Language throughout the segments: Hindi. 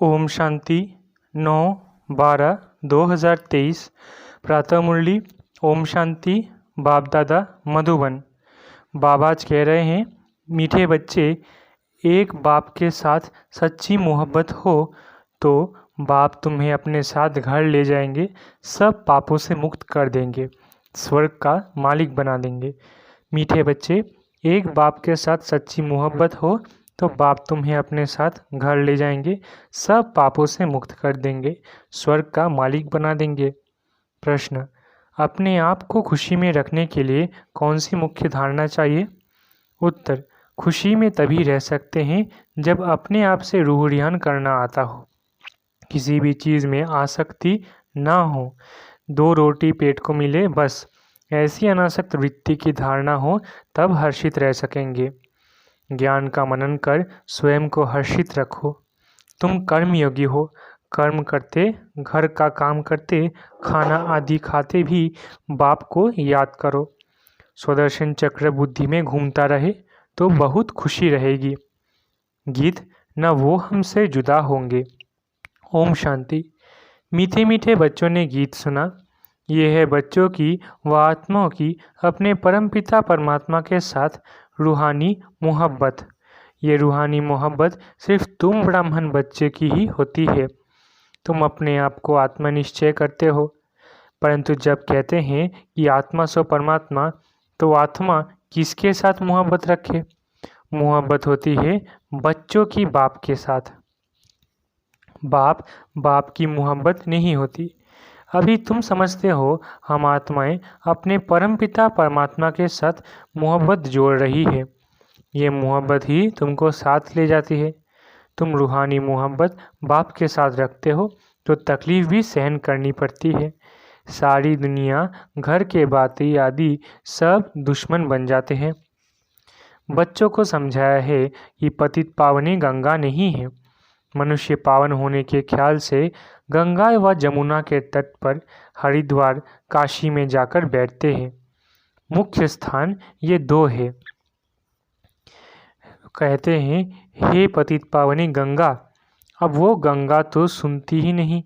ओम शांति 9/12/2023 प्रातः मुरली। ओम शांति। बाप दादा मधुबन। बाबा आज कह रहे हैं, मीठे बच्चे, एक बाप के साथ सच्ची मोहब्बत हो तो बाप तुम्हें अपने साथ घर ले जाएंगे, सब पापों से मुक्त कर देंगे, स्वर्ग का मालिक बना देंगे। मीठे बच्चे, एक बाप के साथ सच्ची मोहब्बत हो तो बाप तुम्हें अपने साथ घर ले जाएंगे, सब पापों से मुक्त कर देंगे, स्वर्ग का मालिक बना देंगे। प्रश्न: अपने आप को खुशी में रखने के लिए कौन सी मुख्य धारणा चाहिए? उत्तर: खुशी में तभी रह सकते हैं जब अपने आप से रूह रियान करना आता हो, किसी भी चीज़ में आसक्ति ना हो, 2 रोटी पेट को मिले बस, ऐसी अनासक्त वृत्ति की धारणा हो, तब हर्षित रह सकेंगे। ज्ञान का मनन कर स्वयं को हर्षित रखो। तुम कर्मयोगी हो, कर्म करते, घर का काम करते, खाना आदि खाते भी बाप को याद करो। स्वदर्शन चक्र बुद्धि में घूमता रहे तो बहुत खुशी रहेगी। गीत: न वो हमसे जुदा होंगे। ओम शांति। मीठे मीठे बच्चों ने गीत सुना। ये है बच्चों की व आत्माओं की अपने परमपिता परमात्मा के साथ रूहानी मोहब्बत। ये रूहानी मोहब्बत सिर्फ तुम ब्राह्मण बच्चे की ही होती है। तुम अपने आप को आत्मा निश्चय करते हो, परंतु जब कहते हैं कि आत्मा सो परमात्मा, तो आत्मा किसके साथ मोहब्बत रखे? मोहब्बत होती है बच्चों की बाप के साथ। बाप की मोहब्बत नहीं होती। अभी तुम समझते हो हम आत्माएं अपने परमपिता परमात्मा के साथ मोहब्बत जोड़ रही है। ये मोहब्बत ही तुमको साथ ले जाती है। तुम रूहानी मोहब्बत बाप के साथ रखते हो तो तकलीफ भी सहन करनी पड़ती है। सारी दुनिया, घर के बाती आदि सब दुश्मन बन जाते हैं। बच्चों को समझाया है कि पतित पावनी गंगा नहीं है। मनुष्य पावन होने के ख्याल से गंगा व जमुना के तट पर, हरिद्वार, काशी में जाकर बैठते हैं। मुख्य स्थान ये 2 है। कहते हैं, हे पतित पावनी गंगा। अब वो गंगा तो सुनती ही नहीं,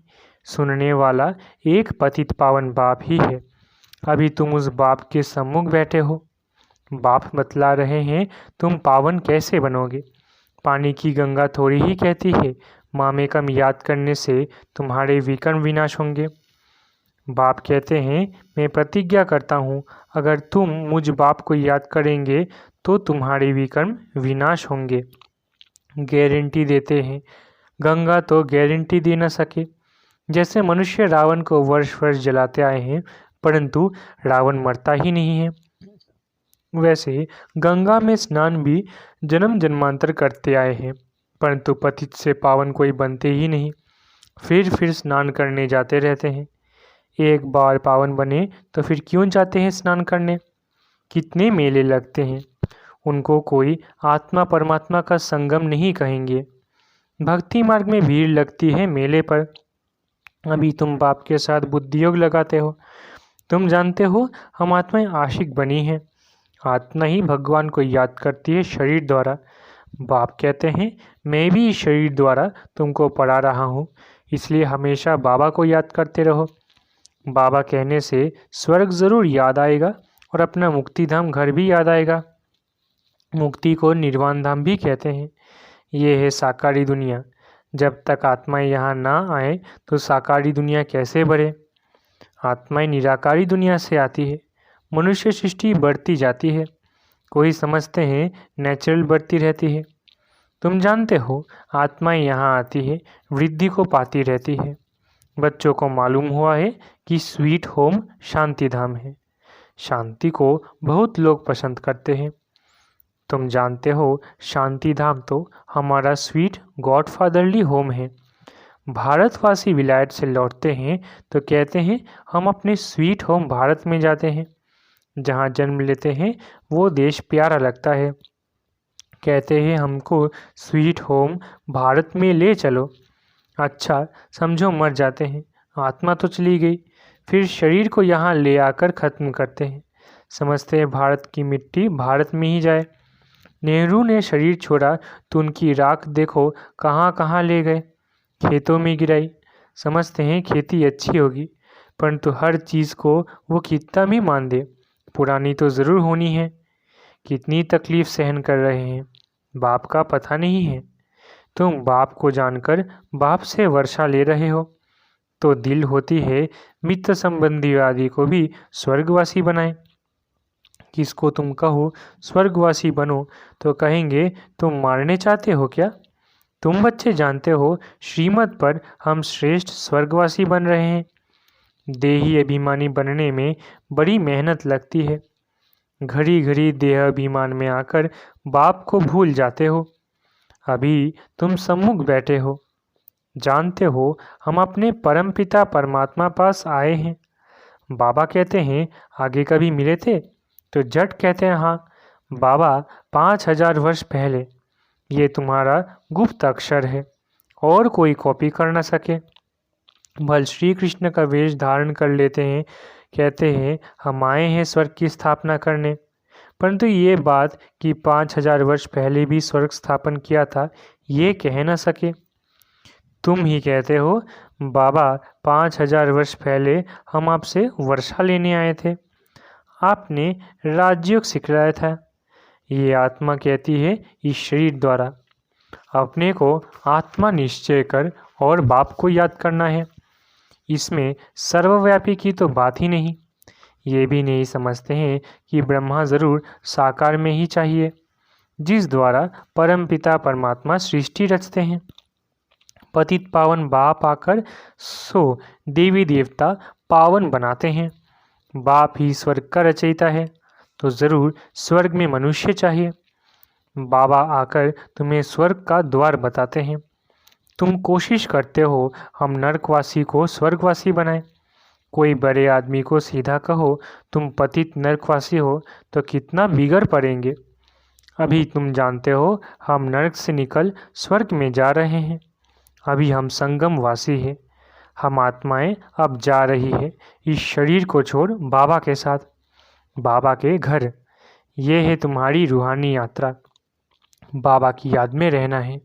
सुनने वाला एक पतित पावन बाप ही है। अभी तुम उस बाप के सम्मुख बैठे हो। बाप बतला रहे हैं तुम पावन कैसे बनोगे। पानी की गंगा थोड़ी ही कहती है मामेकम याद करने से तुम्हारे विकर्म विनाश होंगे। बाप कहते हैं, मैं प्रतिज्ञा करता हूँ, अगर तुम मुझ बाप को याद करेंगे तो तुम्हारे विकर्म विनाश होंगे। गारंटी देते हैं। गंगा तो गारंटी दे न सके। जैसे मनुष्य रावण को वर्ष वर्ष जलाते आए हैं, परंतु रावण मरता ही नहीं है, वैसे गंगा में स्नान भी जन्म जन्मांतर करते आए हैं, परंतु पतित से पावन कोई बनते ही नहीं, फिर स्नान करने जाते रहते हैं। एक बार पावन बने तो फिर क्यों जाते हैं स्नान करने? कितने मेले लगते हैं, उनको कोई आत्मा परमात्मा का संगम नहीं कहेंगे। भक्ति मार्ग में भीड़ लगती है मेले पर। अभी तुम बाप के साथ बुद्धि योग लगाते हो। तुम जानते हो हम आत्माएं आशिक बनी हैं। आत्मा ही भगवान को याद करती है शरीर द्वारा। बाप कहते हैं, मैं भी इस शरीर द्वारा तुमको पढ़ा रहा हूँ, इसलिए हमेशा बाबा को याद करते रहो। बाबा कहने से स्वर्ग ज़रूर याद आएगा और अपना मुक्ति धाम घर भी याद आएगा। मुक्ति को निर्वाण धाम भी कहते हैं। ये है साकारी दुनिया। जब तक आत्माएं यहाँ ना आए तो साकारी दुनिया कैसे बढ़े? आत्माएं निराकारी दुनिया से आती है। मनुष्य सृष्टि बढ़ती जाती है। कोई समझते हैं नेचुरल बढ़ती रहती है। तुम जानते हो आत्माएं यहाँ आती है, वृद्धि को पाती रहती है। बच्चों को मालूम हुआ है कि स्वीट होम शांति धाम है। शांति को बहुत लोग पसंद करते हैं। तुम जानते हो शांति धाम तो हमारा स्वीट गॉडफादरली होम है। भारतवासी विलायत से लौटते हैं तो कहते हैं हम अपने स्वीट होम भारत में जाते हैं। जहाँ जन्म लेते हैं वो देश प्यारा लगता है। कहते हैं हमको स्वीट होम भारत में ले चलो। अच्छा समझो मर जाते हैं, आत्मा तो चली गई, फिर शरीर को यहाँ ले आकर ख़त्म करते हैं। समझते हैं भारत की मिट्टी भारत में ही जाए। नेहरू ने शरीर छोड़ा तो उनकी राख देखो कहाँ कहाँ ले गए। खेतों में गिराई। समझते हैं खेती अच्छी होगी, परंतु हर चीज़ को वो कितना भी मान दे, पुरानी तो ज़रूर होनी है। कितनी तकलीफ़ सहन कर रहे हैं, बाप का पता नहीं है। तुम बाप को जानकर बाप से वर्षा ले रहे हो, तो दिल होती है मित्र संबंधी आदि को भी स्वर्गवासी बनाए। किसको तुम कहो स्वर्गवासी बनो तो कहेंगे तुम मारने चाहते हो क्या? तुम बच्चे जानते हो श्रीमत पर हम श्रेष्ठ स्वर्गवासी बन रहे हैं। देही अभिमानी बनने में बड़ी मेहनत लगती है। घड़ी घड़ी देह अभिमान में आकर बाप को भूल जाते हो। अभी तुम सम्मुख बैठे हो, जानते हो हम अपने परमपिता परमात्मा पास आए हैं। बाबा कहते हैं आगे कभी मिले थे? तो जट कहते हैं हाँ बाबा, 5000 वर्ष पहले। ये तुम्हारा गुप्त अक्षर है और कोई कॉपी कर न सके। भल श्री कृष्ण का वेश धारण कर लेते हैं, कहते हैं हम आए हैं स्वर्ग की स्थापना करने। परंतु ये बात कि 5000 वर्ष पहले भी स्वर्ग स्थापन किया था, ये कह न सके। तुम ही कहते हो बाबा 5000 वर्ष पहले हम आपसे वर्षा लेने आए थे, आपने राजयोग सिखलाया था। ये आत्मा कहती है इस शरीर द्वारा। अपने को आत्मा निश्चय कर और बाप को याद करना है। इसमें सर्वव्यापी की तो बात ही नहीं। ये भी नहीं समझते हैं कि ब्रह्मा ज़रूर साकार में ही चाहिए, जिस द्वारा परमपिता परमात्मा सृष्टि रचते हैं। पतित पावन बाप आकर सो देवी देवता पावन बनाते हैं। बाप ही स्वर्ग का रचयिता है, तो ज़रूर स्वर्ग में मनुष्य चाहिए। बाबा आकर तुम्हें स्वर्ग का द्वार बताते हैं। तुम कोशिश करते हो हम नरकवासी को स्वर्गवासी बनाएं। कोई बड़े आदमी को सीधा कहो तुम पतित नरकवासी हो तो कितना बिगड़ पड़ेंगे। अभी तुम जानते हो हम नरक से निकल स्वर्ग में जा रहे हैं। अभी हम संगमवासी हैं। हम आत्माएं अब जा रही है इस शरीर को छोड़ बाबा के साथ, बाबा के घर। ये है तुम्हारी रूहानी यात्रा। बाबा की याद में रहना है।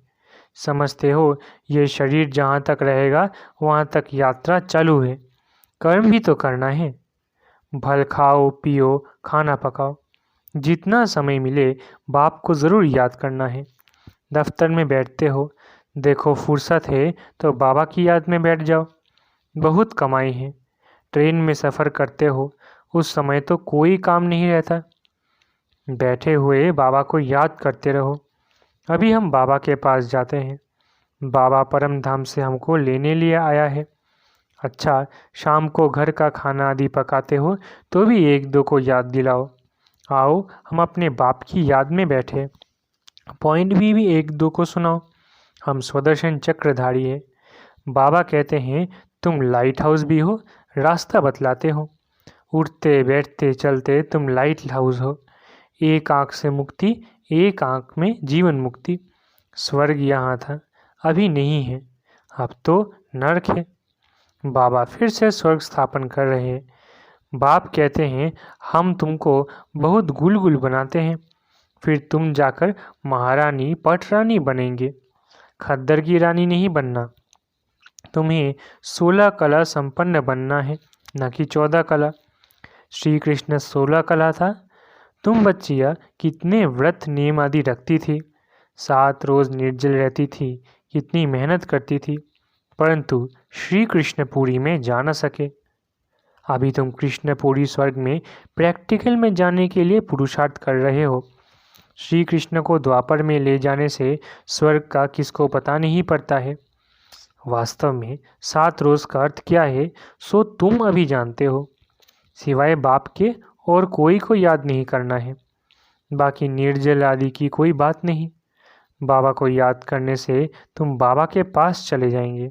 समझते हो ये शरीर जहाँ तक रहेगा वहाँ तक यात्रा चालू है। कर्म भी तो करना है। भल खाओ पियो खाना पकाओ, जितना समय मिले बाप को ज़रूर याद करना है। दफ्तर में बैठते हो, देखो फुर्सत है तो बाबा की याद में बैठ जाओ। बहुत कमाई है। ट्रेन में सफ़र करते हो, उस समय तो कोई काम नहीं रहता। बैठे हुए बाबा को याद करते रहो। अभी हम बाबा के पास जाते हैं। बाबा परम धाम से हमको लेने लिए आया है। अच्छा, शाम को घर का खाना आदि पकाते हो तो भी एक दो को याद दिलाओ। आओ हम अपने बाप की याद में बैठे। पॉइंट भी एक दो को सुनाओ। हम स्वदर्शन चक्रधारी है। बाबा कहते हैं तुम लाइट हाउस भी हो, रास्ता बतलाते हो। उठते बैठते चलते तुम लाइट हाउस हो। एक आँख से मुक्ति, एक आँख में जीवन मुक्ति। स्वर्ग यहाँ था, अभी नहीं है, अब तो नरक है। बाबा फिर से स्वर्ग स्थापन कर रहे हैं। बाप कहते हैं हम तुमको बहुत गुलगुल बनाते हैं, फिर तुम जाकर महारानी पटरानी बनेंगे। खद्दर की रानी नहीं बनना। तुम्हें 16 कला संपन्न बनना है, न कि 14 कला। श्री कृष्ण 16 कला था। तुम बच्चियाँ कितने व्रत नियम आदि रखती थी, 7 रोज़ निर्जल रहती थी, कितनी मेहनत करती थी, परंतु श्री कृष्णपुरी में जा न सके। अभी तुम कृष्णपुरी स्वर्ग में प्रैक्टिकल में जाने के लिए पुरुषार्थ कर रहे हो। श्री कृष्ण को द्वापर में ले जाने से स्वर्ग का किसको पता नहीं पड़ता है। वास्तव में 7 रोज़ का अर्थ क्या है सो तुम अभी जानते हो। सिवाय बाप के और कोई को याद नहीं करना है। बाकी निर्जल आदि की कोई बात नहीं। बाबा को याद करने से तुम बाबा के पास चले जाएंगे।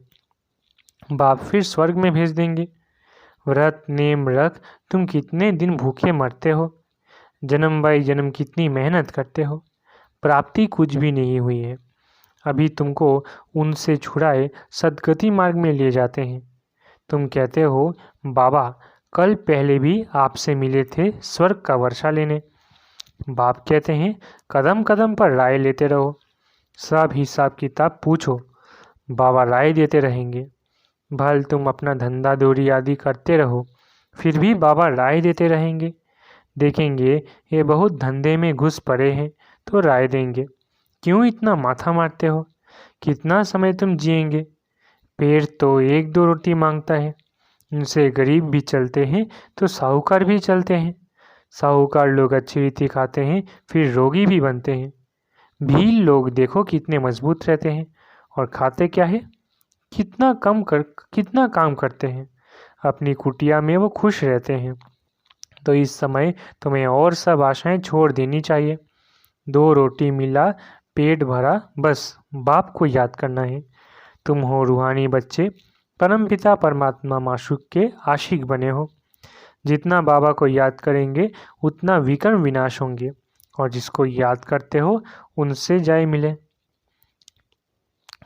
बाप फिर स्वर्ग में भेज देंगे। व्रत नेम रख तुम कितने दिन भूखे मरते हो, जन्म बाई जन्म कितनी मेहनत करते हो, प्राप्ति कुछ भी नहीं हुई है। अभी तुमको उनसे छुड़ाए सदगति मार्ग में ले जाते हैं। तुम कहते हो बाबा कल पहले भी आपसे मिले थे स्वर्ग का वर्षा लेने। बाप कहते हैं कदम कदम पर राय लेते रहो, सब हिसाब किताब पूछो, बाबा राय देते रहेंगे। भले तुम अपना धंधा दूरी आदि करते रहो, फिर भी बाबा राय देते रहेंगे। देखेंगे ये बहुत धंधे में घुस पड़े हैं तो राय देंगे, क्यों इतना माथा मारते हो, कितना समय तुम जिएंगे। पेट तो एक दो रोटी मांगता है, उनसे गरीब भी चलते हैं तो साहूकार भी चलते हैं। साहूकार लोग अच्छी रीति खाते हैं फिर रोगी भी बनते हैं। भील लोग देखो कितने मजबूत रहते हैं और खाते क्या है, कितना काम करते हैं। अपनी कुटिया में वो खुश रहते हैं। तो इस समय तुम्हें और सब आशाएं छोड़ देनी चाहिए। 2 रोटी मिला, पेट भरा, बस बाप को याद करना है। तुम हो रूहानी बच्चे, परमपिता परमात्मा माशूक के आशिक बने हो। जितना बाबा को याद करेंगे उतना विकर्म विनाश होंगे, और जिसको याद करते हो उनसे जाए मिले।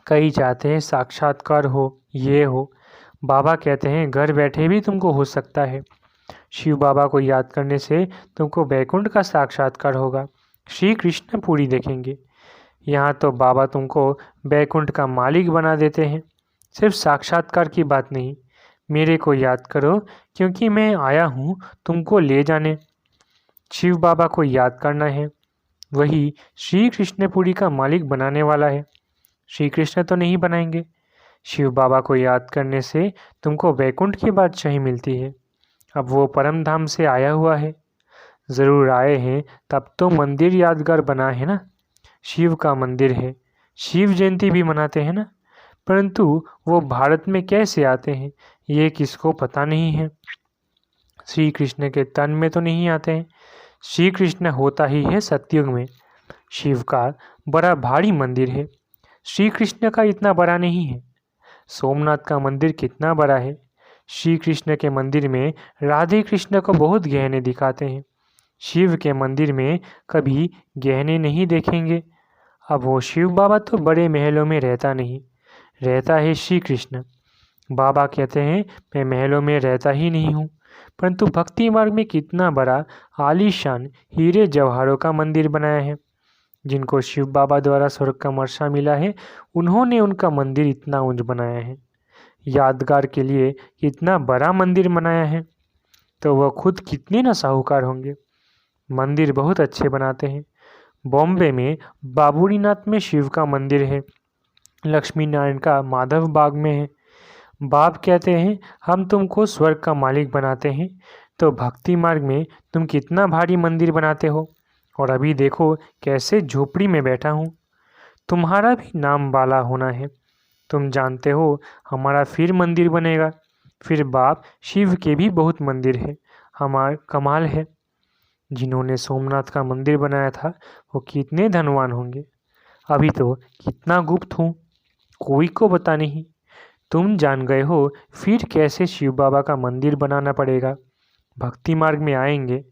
कई चाहते हैं साक्षात्कार हो, ये हो। बाबा कहते हैं घर बैठे भी तुमको हो सकता है। शिव बाबा को याद करने से तुमको बैकुंठ का साक्षात्कार होगा, श्री कृष्ण पूरी देखेंगे। यहाँ तो बाबा तुमको बैकुंठ का मालिक बना देते हैं। सिर्फ साक्षात्कार की बात नहीं, मेरे को याद करो क्योंकि मैं आया हूँ तुमको ले जाने। शिव बाबा को याद करना है, वही श्री कृष्णपुरी का मालिक बनाने वाला है। श्री कृष्ण तो नहीं बनाएंगे। शिव बाबा को याद करने से तुमको बैकुंठ की बादशाही मिलती है। अब वो परम धाम से आया हुआ है, ज़रूर आए हैं तब तो मंदिर यादगार बना है ना। शिव का मंदिर है, शिव जयंती भी मनाते हैं ना। परंतु वो भारत में कैसे आते हैं ये किसको पता नहीं है। श्री कृष्ण के तन में तो नहीं आते हैं। श्री कृष्ण होता ही है सतयुग में। शिव का बड़ा भारी मंदिर है, श्री कृष्ण का इतना बड़ा नहीं है। सोमनाथ का मंदिर कितना बड़ा है। श्री कृष्ण के मंदिर में राधे कृष्ण को बहुत गहने दिखाते हैं। शिव के मंदिर में कभी गहने नहीं देखेंगे। अब वो शिव बाबा तो बड़े महलों में रहता नहीं, रहता है श्री कृष्ण। बाबा कहते हैं मैं महलों में रहता ही नहीं हूँ, परंतु भक्ति मार्ग में कितना बड़ा आलीशान हीरे जवाहरों का मंदिर बनाया है। जिनको शिव बाबा द्वारा स्वर्ग का मर्शा मिला है, उन्होंने उनका मंदिर इतना ऊंच बनाया है। यादगार के लिए इतना बड़ा मंदिर बनाया है, तो वह खुद कितने न साहूकार होंगे। मंदिर बहुत अच्छे बनाते हैं। बॉम्बे में बाबूरीनाथ में शिव का मंदिर है, लक्ष्मी नारायण का माधव बाग में है। बाप कहते हैं हम तुमको स्वर्ग का मालिक बनाते हैं, तो भक्ति मार्ग में तुम कितना भारी मंदिर बनाते हो, और अभी देखो कैसे झोपड़ी में बैठा हूँ। तुम्हारा भी नाम बाला होना है। तुम जानते हो हमारा फिर मंदिर बनेगा। फिर बाप शिव के भी बहुत मंदिर है, हमारा कमाल है। जिन्होंने सोमनाथ का मंदिर बनाया था वो कितने धनवान होंगे। अभी तो कितना गुप्त हूँ, कोई को पता नहीं। तुम जान गए हो फिर कैसे शिव बाबा का मंदिर बनाना पड़ेगा। भक्ति मार्ग में आएंगे।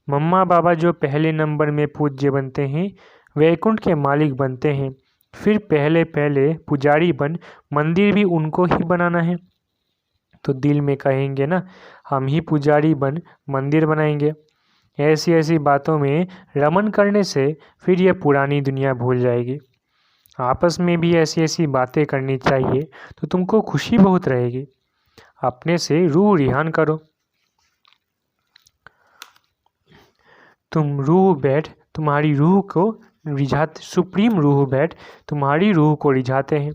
मम्मा बाबा जो पहले नंबर में पूज्य बनते हैं, वैकुंठ के मालिक बनते हैं। फिर पहले पहले पुजारी बन मंदिर भी उनको ही बनाना है। तो दिल में कहेंगे ना हम ही पुजारी बन मंदिर बनाएंगे। ऐसी ऐसी बातों में रमन करने से फिर यह पुरानी दुनिया भूल जाएगी। आपस में भी ऐसी ऐसी बातें करनी चाहिए तो तुमको खुशी बहुत रहेगी। अपने से रूह रिहान करो। तुम रूह बैठ तुम्हारी रूह को रिझाते, सुप्रीम रूह बैठ तुम्हारी रूह को रिझाते हैं,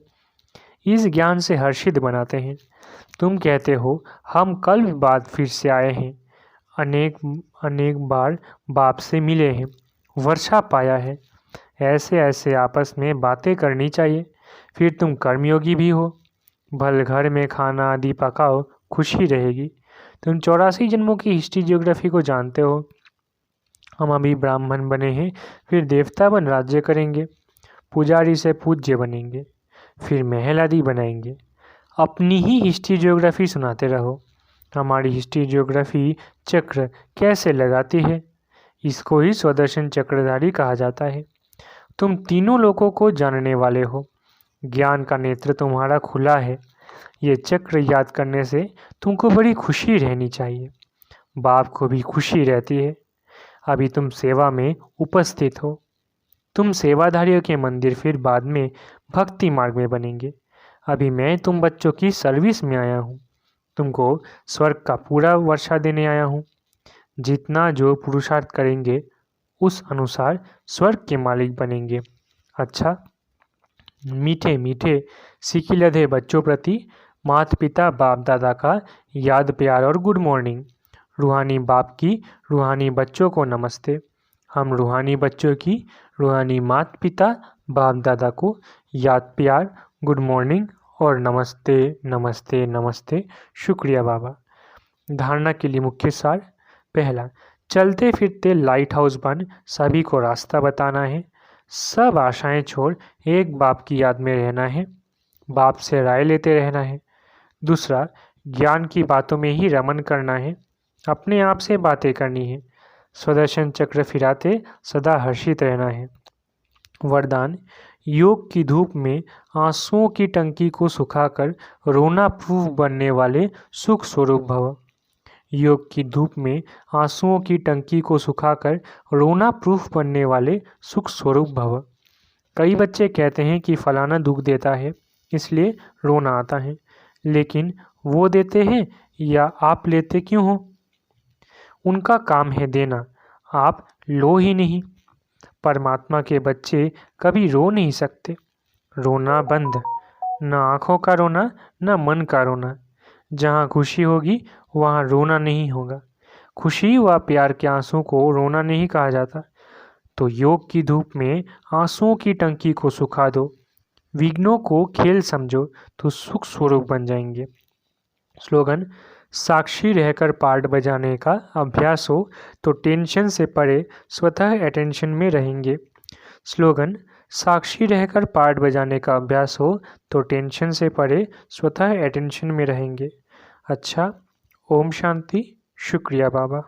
इस ज्ञान से हर्षित बनाते हैं। तुम कहते हो हम कल बाद फिर से आए हैं, अनेक अनेक बार बाप से मिले हैं, वर्षा पाया है। ऐसे ऐसे आपस में बातें करनी चाहिए, फिर तुम कर्मयोगी भी हो। भल घर में खाना आदि पकाओ, खुशी रहेगी। तुम 84 जन्मों की हिस्ट्री जियोग्राफी को जानते हो। हम अभी ब्राह्मण बने हैं, फिर देवता बन राज्य करेंगे, पुजारी से पूज्य बनेंगे, फिर महल आदि बनाएंगे। अपनी ही हिस्ट्री जियोग्राफी सुनाते रहो। हमारी हिस्ट्री जियोग्राफी चक्र कैसे लगाती है, इसको ही स्वदर्शन चक्रधारी कहा जाता है। तुम तीनों लोगों को जानने वाले हो, ज्ञान का नेत्र तुम्हारा खुला है। ये चक्र याद करने से तुमको बड़ी खुशी रहनी चाहिए, बाप को भी खुशी रहती है। अभी तुम सेवा में उपस्थित हो। तुम सेवाधारियों के मंदिर फिर बाद में भक्ति मार्ग में बनेंगे। अभी मैं तुम बच्चों की सर्विस में आया हूँ। तुमको स्वर्ग का पूरा वर्षा देने आया हूँ। जितना जो पुरुषार्थ करेंगे उस अनुसार स्वर्ग के मालिक बनेंगे। अच्छा, मीठे मीठे सिकिलधे बच्चों प्रति माता पिता बाप दादा का याद प्यार और गुड मॉर्निंग। रूहानी बाप की रूहानी बच्चों को नमस्ते। हम रूहानी बच्चों की रूहानी माता पिता बाप दादा को याद प्यार, गुड मॉर्निंग और नमस्ते नमस्ते नमस्ते। शुक्रिया बाबा। धारणा के लिए मुख्य सार। पहला, चलते फिरते लाइट हाउस बन सभी को रास्ता बताना है। सब आशाएं छोड़ एक बाप की याद में रहना है। बाप से राय लेते रहना है। दूसरा, ज्ञान की बातों में ही रमन करना है। अपने आप से बातें करनी है। स्वदर्शन चक्र फिराते सदा हर्षित रहना है। वरदान, योग की धूप में आंसुओं की टंकी को सुखाकर रोना प्रूफ बनने वाले सुख स्वरूप भव। योग की धूप में आंसुओं की टंकी को सुखाकर रोना प्रूफ बनने वाले सुख स्वरूप भव। कई बच्चे कहते हैं कि फलाना दुख देता है इसलिए रोना आता है, लेकिन वो देते हैं या आप लेते क्यों हो? उनका काम है देना, आप लो ही नहीं। परमात्मा के बच्चे कभी रो नहीं सकते। रोना बंद, न आँखों का रोना न मन का रोना। जहाँ खुशी होगी वहाँ रोना नहीं होगा। खुशी व प्यार के आंसू को रोना नहीं कहा जाता। तो योग की धूप में आंसुओं की टंकी को सुखा दो। विघ्नों को खेल समझो तो सुख स्वरूप बन जाएंगे। स्लोगन, साक्षी रहकर पार्ट बजाने का अभ्यास हो तो टेंशन से परे स्वतः अटेंशन में रहेंगे। स्लोगन, साक्षी रहकर पार्ट बजाने का अभ्यास हो तो टेंशन से परे स्वतः अटेंशन में रहेंगे। अच्छा, ओम शांति। शुक्रिया बाबा।